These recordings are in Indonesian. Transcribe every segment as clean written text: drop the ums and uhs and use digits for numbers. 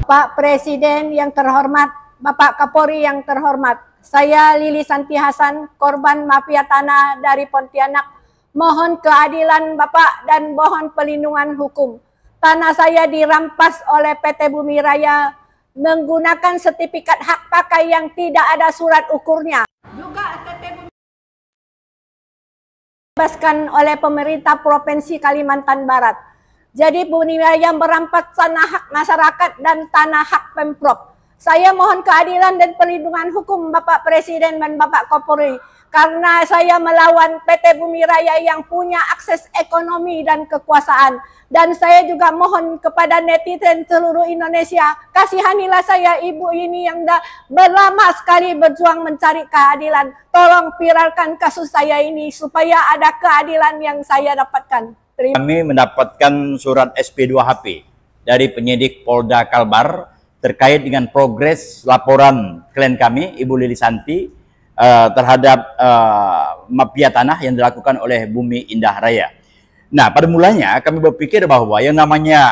Pak Presiden yang terhormat, Bapak Kapolri yang terhormat, saya Lili Santi Hasan, korban mafia tanah dari Pontianak, mohon keadilan Bapak dan mohon perlindungan hukum. Tanah saya dirampas oleh PT Bumi Raya menggunakan sertifikat hak pakai yang tidak ada surat ukurnya. Juga PT Bumi dibebaskan oleh pemerintah Provinsi Kalimantan Barat. Jadi Bumi Raya merampas tanah hak masyarakat dan tanah hak Pemprov. Saya mohon keadilan dan perlindungan hukum Bapak Presiden dan Bapak Kapolri. Karena saya melawan PT Bumi Raya yang punya akses ekonomi dan kekuasaan. Dan saya juga mohon kepada netizen seluruh Indonesia, kasihanilah saya, ibu ini yang dah berlama sekali berjuang mencari keadilan. Tolong viralkan kasus saya ini supaya ada keadilan yang saya dapatkan. Kami mendapatkan surat SP2HP dari penyidik Polda Kalbar terkait dengan progres laporan klien kami, Ibu Lili Santi, terhadap mafia tanah yang dilakukan oleh Bumi Indah Raya. Nah, pada mulanya kami berpikir bahwa yang namanya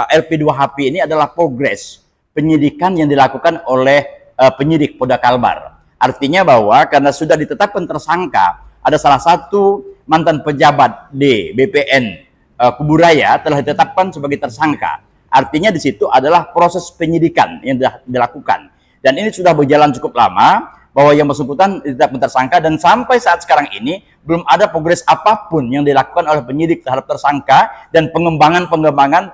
LP2HP ini adalah progres penyidikan yang dilakukan oleh penyidik Polda Kalbar. Artinya bahwa karena sudah ditetapkan tersangka, ada salah satu mantan pejabat di BPN Kuburaya telah ditetapkan sebagai tersangka. Artinya di situ adalah proses penyidikan yang dilakukan. Dan ini sudah berjalan cukup lama, bahwa yang bersangkutan ditetapkan tersangka, dan sampai saat sekarang ini belum ada progres apapun yang dilakukan oleh penyidik terhadap tersangka dan pengembangan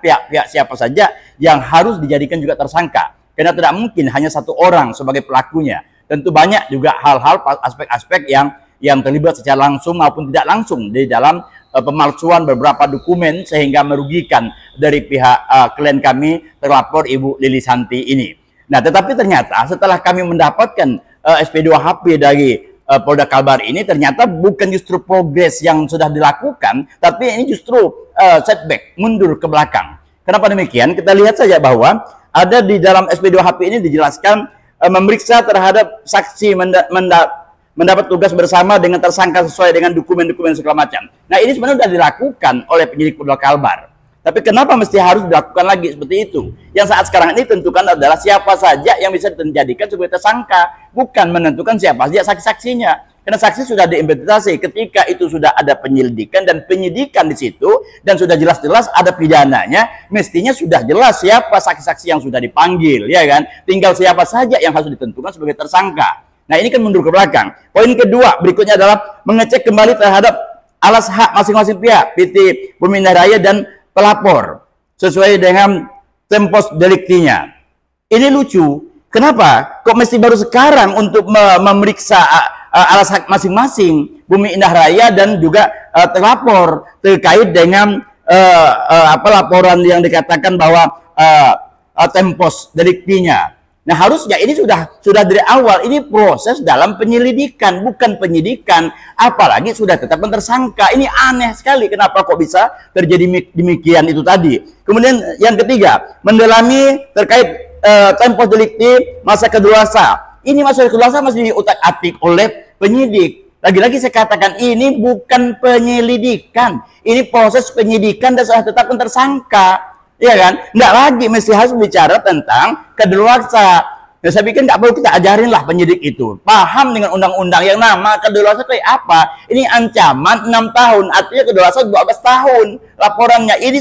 pihak-pihak siapa saja yang harus dijadikan juga tersangka. Karena tidak mungkin hanya satu orang sebagai pelakunya. Tentu banyak juga hal-hal, aspek-aspek yang terlibat secara langsung maupun tidak langsung di dalam pemalsuan beberapa dokumen sehingga merugikan dari pihak klien kami terlapor Ibu Lili Santi ini. Nah, tetapi ternyata setelah kami mendapatkan SP2HP dari Polda Kalbar ini, ternyata bukan justru progres yang sudah dilakukan, tapi ini justru setback, mundur ke belakang. Kenapa demikian? Kita lihat saja bahwa ada di dalam SP2HP ini dijelaskan memeriksa terhadap saksi mendapat tugas bersama dengan tersangka sesuai dengan dokumen-dokumen segala macam. Nah, ini sebenarnya sudah dilakukan oleh penyidik Polda Kalbar. Tapi kenapa mesti harus dilakukan lagi seperti itu? Yang saat sekarang ini tentukan adalah siapa saja yang bisa dijadikan sebagai tersangka, bukan menentukan siapa saja saksi-saksinya. Karena saksi sudah diinventarisasi ketika itu sudah ada penyelidikan dan penyidikan di situ dan sudah jelas-jelas ada pidananya, mestinya sudah jelas siapa saksi-saksi yang sudah dipanggil, ya kan? Tinggal siapa saja yang harus ditentukan sebagai tersangka. Nah, ini kan mundur ke belakang. Poin kedua berikutnya adalah mengecek kembali terhadap alas hak masing-masing pihak, PT Bumi Indah Raya dan pelapor sesuai dengan tempos deliktinya. Ini lucu. Kenapa? Kok mesti baru sekarang untuk memeriksa alas hak masing-masing Bumi Indah Raya dan juga terlapor terkait dengan laporan yang dikatakan bahwa tempos deliktinya. Nah, harusnya ini sudah dari awal, ini proses dalam penyelidikan, bukan penyidikan, apalagi sudah tetapkan tersangka. Ini aneh sekali, kenapa kok bisa terjadi demikian itu tadi. Kemudian yang ketiga, mendalami terkait tempos delikti masa kedewasa. Ini masa kedewasa masih diutak-atik oleh penyidik. Lagi-lagi saya katakan ini bukan penyelidikan, ini proses penyidikan dan sudah tetapkan tersangka. Ya kan? Nggak lagi mesti harus bicara tentang kedaluarsa. Ya, saya pikir nggak perlu kita ajarin lah penyidik itu. Paham dengan undang-undang yang nama kedaluarsa kayak apa. Ini ancaman 6 tahun. Artinya kedaluarsa 12 tahun. Laporannya ini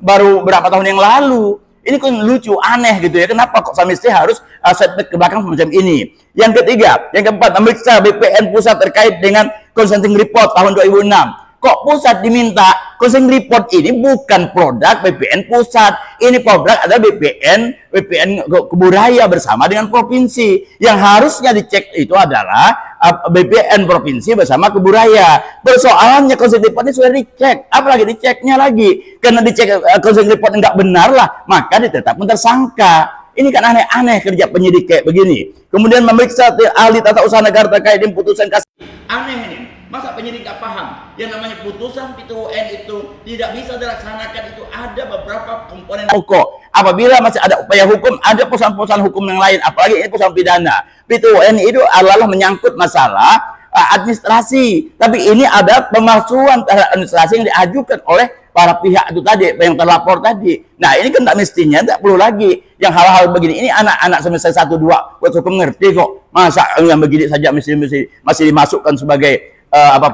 baru berapa tahun yang lalu. Ini kan lucu, aneh gitu ya. Kenapa kok mesti harus setback ke belakang semacam ini. Yang ketiga, yang keempat, memeriksa BPN pusat terkait dengan consulting report tahun 2006. Kok pusat diminta? Consulting report ini bukan produk BPN pusat. Ini produk adalah BPN Kuburaya bersama dengan provinsi. Yang harusnya dicek itu adalah BPN provinsi bersama Kuburaya. Persoalannya consulting report ini sudah dicek. Apalagi diceknya lagi. Karena dicek consulting report enggak benar lah, maka ditetapkan tersangka. Ini kan aneh-aneh kerja penyidik kayak begini. Kemudian memeriksa ahli tata usaha negara terkait dengan putusan kasasi. Aneh ini. Masa penyidik gak paham? Yang namanya putusan PT UN itu tidak bisa dilaksanakan, itu ada beberapa komponen pokok. Apabila masih ada upaya hukum, ada persoalan-persoalan hukum yang lain, apalagi ini persoalan pidana. PT UN itu adalah menyangkut masalah administrasi. Tapi ini ada pemalsuan terhadap administrasi yang diajukan oleh para pihak itu tadi, yang terlapor tadi. Nah, ini kan tak mestinya, tak perlu lagi yang hal-hal begini. Ini anak-anak semester 1, 2 buat hukum ngerti kok. Masa yang begini saja masih dimasukkan sebagai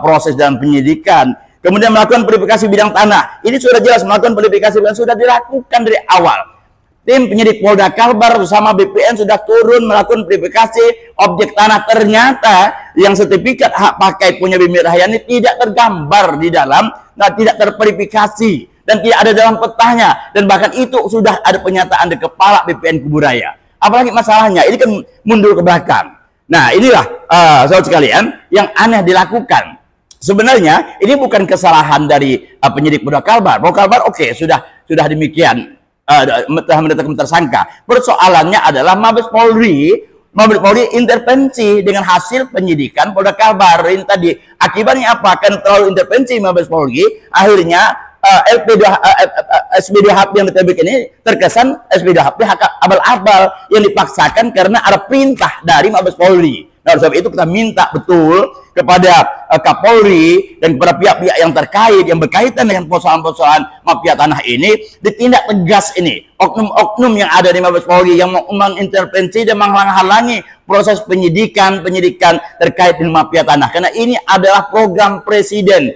proses dalam penyidikan. Kemudian melakukan verifikasi bidang tanah. Ini sudah jelas melakukan verifikasi dan sudah dilakukan dari awal. Tim penyidik Polda Kalbar bersama BPN sudah turun melakukan verifikasi objek tanah. Ternyata yang sertifikat hak pakai punya Bimi Rahyani tidak tergambar di dalam, tidak terverifikasi dan tidak ada dalam petanya, dan bahkan itu sudah ada pernyataan dari kepala BPN Kuburaya. Apalagi masalahnya ini kan mundur ke belakang. Nah, inilah saudara sekalian yang aneh dilakukan. Sebenarnya ini bukan kesalahan dari penyidik Polda Kalbar. Polda Kalbar oke, sudah demikian. Telah menetapkan tersangka. Persoalannya adalah Mabes Polri intervensi dengan hasil penyidikan Polda Kalbar ini tadi. Akibatnya apa? Karena terlalu intervensi Mabes Polri, akhirnya SP2HP yang diterbitkan ini terkesan SP2HP hak abal-abal yang dipaksakan karena ada perintah dari Mabes Polri. Nah, oleh sebab itu kita minta betul kepada Kapolri dan kepada pihak-pihak yang terkait yang berkaitan dengan persoalan-persoalan mafia tanah ini ditindak tegas ini. Oknum-oknum yang ada di Mabes Polri yang mengintervensi dan menghalang-halangi proses penyidikan terkait dengan mafia tanah. Karena ini adalah program Presiden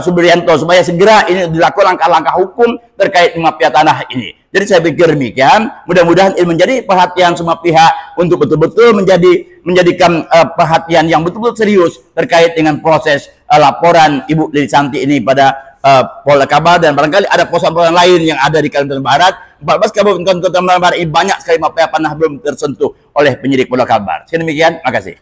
Subianto supaya segera ini dilakukan langkah-langkah hukum terkait mafia tanah ini. Jadi saya pikir demikian, mudah-mudahan ini menjadi perhatian semua pihak untuk betul-betul menjadikan perhatian yang betul-betul serius terkait dengan proses laporan Ibu Lili Santi ini pada Polda Kalbar, dan barangkali ada persoalan lain yang ada di Kalimantan Barat. 14 kabupaten Kalimantan Barat ini banyak sekali mafia tanah belum tersentuh oleh penyidik Polda Kalbar. Sekian demikian, terima kasih.